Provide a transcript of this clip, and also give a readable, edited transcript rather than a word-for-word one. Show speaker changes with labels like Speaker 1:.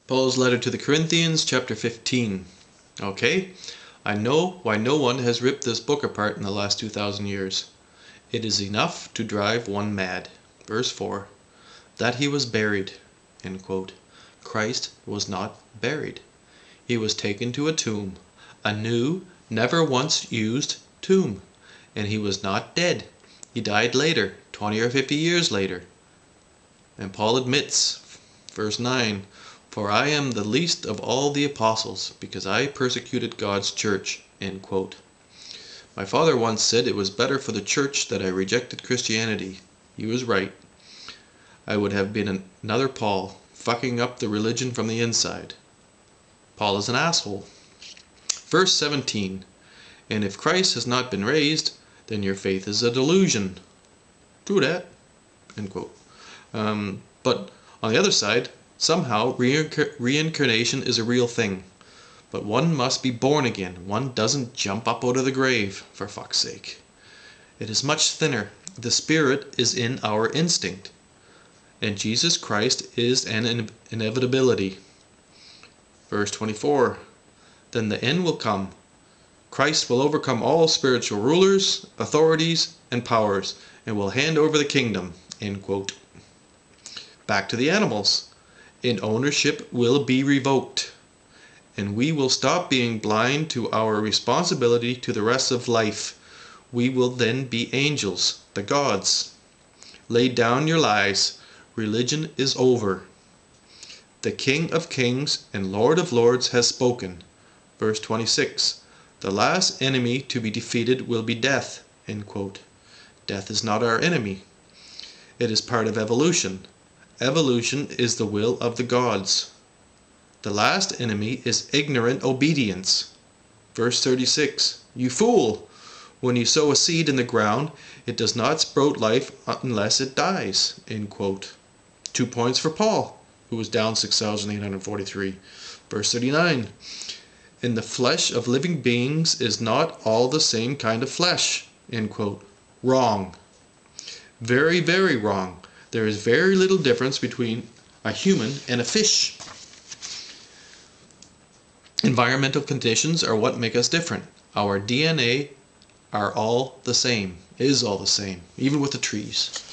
Speaker 1: Paul's letter to the Corinthians, chapter 15. Okay, I know why no one has ripped this book apart in the last 2,000 years. It is enough to drive one mad. Verse 4. That he was buried. End quote. Christ was not buried. He was taken to a tomb, a new, never once used tomb. And he was not dead. He died later, 20 or 50 years later. And Paul admits, verse 9, for I am the least of all the apostles, because I persecuted God's church. End quote. My father once said it was better for the church that I rejected Christianity. He was right. I would have been another Paul, fucking up the religion from the inside. Paul is an asshole. Verse 17, and if Christ has not been raised, then your faith is a delusion. True that. End quote. But on the other side, somehow reincarnation is a real thing. But one must be born again. One doesn't jump up out of the grave, for fuck's sake. It is much thinner. The spirit is in our instinct. And Jesus Christ is an inevitability. Verse 24, then the end will come. Christ will overcome all spiritual rulers, authorities, and powers, and will hand over the kingdom. End quote. Back to the animals. And ownership will be revoked. And we will stop being blind to our responsibility to the rest of life. We will then be angels, the gods. Lay down your lies. Religion is over. The King of Kings and Lord of Lords has spoken. Verse 26. The last enemy to be defeated will be death. End quote. Death is not our enemy. It is part of evolution. Evolution is the will of the gods. The last enemy is ignorant obedience. Verse 36. You fool! When you sow a seed in the ground, it does not sprout life unless it dies. End quote. 2 points for Paul, who was down 6,843. Verse 39. In the flesh of living beings is not all the same kind of flesh. End quote. Wrong. Very, very wrong. There is very little difference between a human and a fish. Environmental conditions are what make us different. Our DNA are all the same, is all the same, even with the trees.